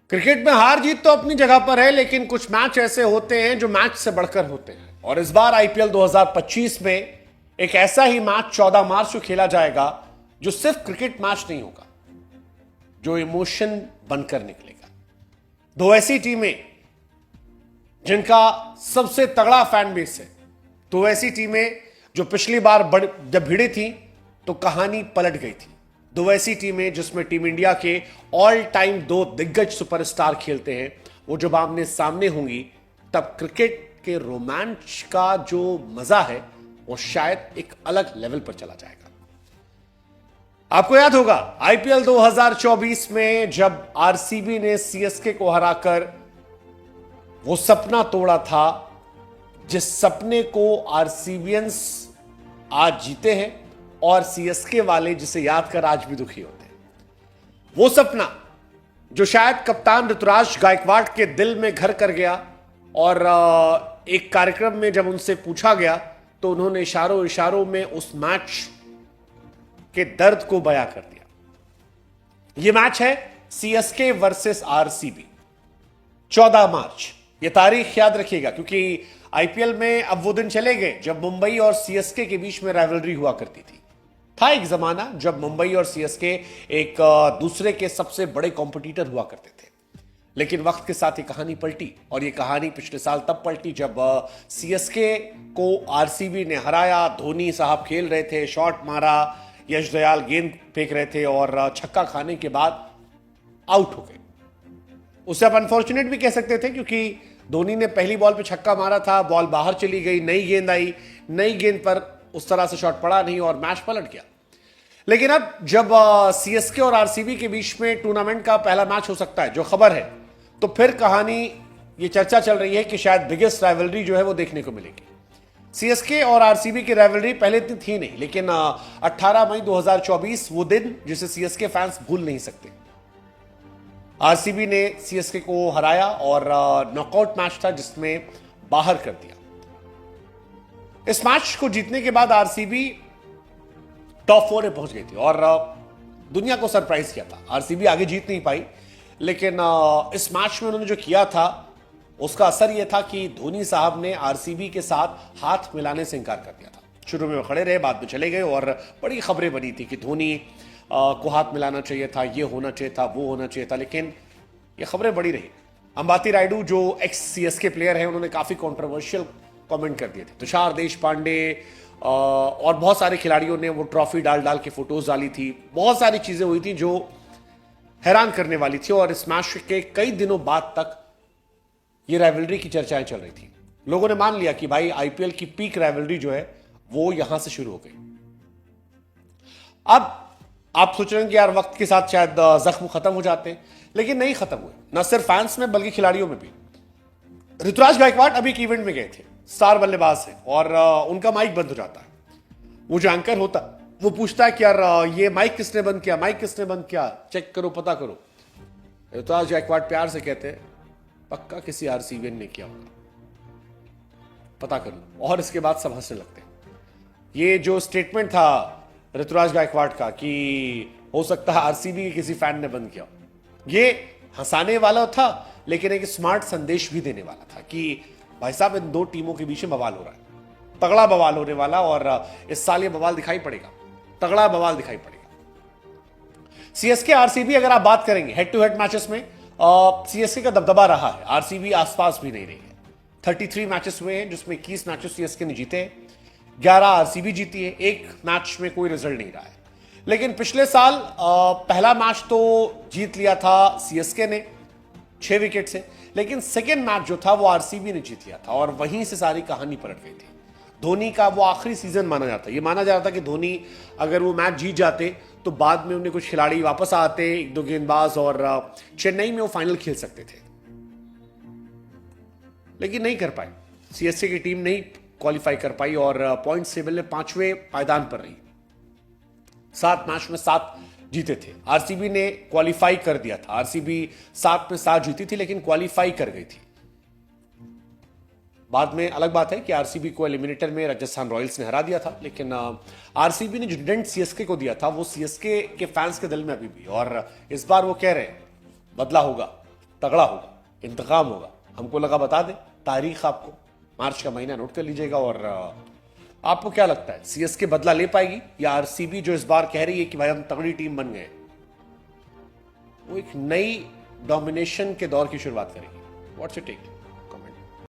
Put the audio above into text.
Cricket में हार जीत तो अपनी जगह पर है, लेकिन कुछ मैच ऐसे होते हैं जो मैच से बढ़कर होते हैं। और इस बार आईपीएल 2025 में एक ऐसा ही मैच 14 मार्च को खेला जाएगा जो सिर्फ क्रिकेट मैच नहीं होगा, जो इमोशन बनकर निकलेगा। दो ऐसी टीमें जिनका सबसे तगड़ा फैन बेस है, दो ऐसी टीमें जो पिछली बार जब भिड़ी थी तो कहानी पलट गई थी। दो ऐसी टीमें जिसमें टीम इंडिया के ऑल टाइम दो दिग्गज सुपरस्टार खेलते हैं, वो जब आमने सामने होंगी तब क्रिकेट के रोमांच का जो मजा है वो शायद एक अलग लेवल पर चला जाएगा। आपको याद होगा आईपीएल 2024 में जब आरसीबी ने सीएसके को हराकर वो सपना तोड़ा था, जिस सपने को आरसीबियंस आज जीते हैं और सीएसके वाले जिसे याद कर आज भी दुखी होते हैं। वो सपना जो शायद कप्तान ऋतुराज गायकवाड़ के दिल में घर कर गया, और एक कार्यक्रम में जब उनसे पूछा गया तो उन्होंने इशारों इशारों में उस मैच के दर्द को बयां कर दिया। यह मैच है सीएसके वर्सेस आरसीबी, 14 मार्च। यह तारीख याद रखिएगा, क्योंकि आईपीएल में अब वो दिन चले गए जब मुंबई और सीएसके के बीच में राइवलरी हुआ करती थी। था एक जमाना जब मुंबई और सीएसके एक दूसरे के सबसे बड़े कॉम्पिटिटर हुआ करते थे, लेकिन वक्त के साथ ये कहानी पलटी, और ये कहानी पिछले साल तब पलटी जब सीएसके को आरसीबी ने हराया। धोनी साहब खेल रहे थे, शॉट मारा, यश दयाल गेंद फेंक रहे थे और छक्का खाने के बाद आउट हो गए। उसे आप अनफॉर्चुनेट भी कह सकते थे, क्योंकि धोनी ने पहली बॉल पे छक्का मारा था, बॉल बाहर चली गई, नई गेंद आई, नई गेंद पर उस तरह से शॉट पड़ा नहीं और मैच पलट गया। लेकिन अब जब सीएसके और आरसीबी के बीच में टूर्नामेंट का पहला मैच हो सकता है, जो खबर है, तो फिर कहानी ये चर्चा चल रही है कि शायद बिगेस्ट राइवलरी जो है वो देखने को मिलेगी। सीएसके और आरसीबी की राइवलरी पहले इतनी थी नहीं, लेकिन 18 मई 2024 वो दिन जिसे सीएसके फैंस भूल नहीं सकते। आरसीबी ने सीएसके को हराया और नॉकआउट मैच था जिसमें बाहर कर दिया। इस मैच को जीतने के बाद आरसीबी टॉप 4 में पहुंच गई थी और दुनिया को सरप्राइज किया था। आरसीबी आगे जीत नहीं पाई, लेकिन इस मैच में उन्होंने जो किया था उसका असर यह था कि धोनी साहब ने आरसीबी के साथ हाथ मिलाने से इंकार कर दिया था। शुरू में वो खड़े रहे, बाद में चले गए और बड़ी खबरें बनी थी कि धोनी को हाथ मिलाना चाहिए था, ये होना चाहिए था, वो होना चाहिए था, लेकिन ये खबरें बड़ी रही। अंबाती रायडू जो एक्स सीएसके प्लेयर है, उन्होंने काफी कंट्रोवर्शियल कमेंट कर दिए थे। तुषार देशपांडे और बहुत सारे खिलाड़ियों ने वो ट्रॉफी डाल डाल के फोटोज डाली थी। बहुत सारी चीजें हुई थी जो हैरान करने वाली थी, और इस मैच के कई दिनों बाद तक ये राइवलरी की चर्चाएं चल रही थी। लोगों ने मान लिया कि भाई आईपीएल की पीक राइवलरी जो है वो यहां से शुरू हो गई। अब आप सोच रहे हैं कि यार वक्त के साथ शायद जख्म खत्म हो जाते हैं, लेकिन नहीं खत्म हुए, न सिर्फ फैंस में बल्कि खिलाड़ियों में भी। ऋतुराज गायकवाड़ अभी एक इवेंट में गए थे, स्टार बल्लेबाज है, और उनका माइक बंद हो जाता है। वो जो एंकर होता है वो पूछता है कि यार ये माइक किसने बंद किया, माइक किसने बंद किया, चेक करो, पता करो। ऋतुराज गायकवाड़ प्यार से कहते हैं पक्का किसी आरसीबी ने किया होगा, पता कर लो। और इसके बाद सब हंसने लगते हैं। ये जो स्टेटमेंट था ऋतुराज गायकवाड़ का कि हो सकता है आरसीबी के किसी फैन ने बंद किया, ये हंसाने वाला था, लेकिन एक स्मार्ट संदेश भी देने वाला था कि भाई साहब इन दो टीमों के बीच में बवाल हो रहा है, तगड़ा बवाल होने वाला, और इस साल ये बवाल दिखाई पड़ेगा, तगड़ा बवाल दिखाई पड़ेगा। सीएसके आरसीबी अगर आप बात करेंगे हेड टू हेड मैचेस में, सीएसके का दबदबा रहा है, आरसीबी आसपास भी नहीं रही है। 33 मैचेस हुए हैं जिसमें 21 मैचेस सीएसके ने जीते हैं, 11 आरसीबी जीती है, एक मैच में कोई रिजल्ट नहीं रहा है। लेकिन पिछले साल पहला मैच तो जीत लिया था सीएसके ने 6 विकेट से, लेकिन सेकेंड मैच जो था वो आरसीबी ने जीत लिया था, और वहीं से सारी कहानी पलट गई थी। धोनी का वो आखिरी सीजन माना जाता है। ये माना जाता है कि धोनी अगर वो मैच जीत जाते तो बाद में उन्हें कुछ खिलाड़ी वापस आते, एक दो गेंदबाज, और चेन्नई में वो फाइनल खेल सकते थे, लेकिन नहीं कर पाए। सीएसके की टीम नहीं क्वालिफाई कर पाई और पॉइंट टेबल में 5वें पायदान पर रही। 7 मैच में 7 जीते थे। आरसीबी ने क्वालिफाई कर दिया था, आरसीबी 7 में 7 जीती थी, लेकिन क्वालिफाई कर गई थी। बाद में अलग बात है कि आरसीबी को एलिमिनेटर में राजस्थान रॉयल्स ने हरा दिया था, लेकिन आरसीबी ने जो डेंट सीएसके को दिया था वो सीएसके के फैंस के दिल में अभी भी, और इस बार वो कह रहे हैं बदला होगा, तगड़ा होगा, इंतकाम होगा। हमको लगा बता दे तारीख आपको, मार्च का महीना नोट कर लीजिएगा। और आपको क्या लगता है, सीएसके बदला ले पाएगी या आरसीबी जो इस बार कह रही है कि भाई हम तगड़ी टीम बन गए, वो एक नई डोमिनेशन के दौर की शुरुआत करेगी? What's your take?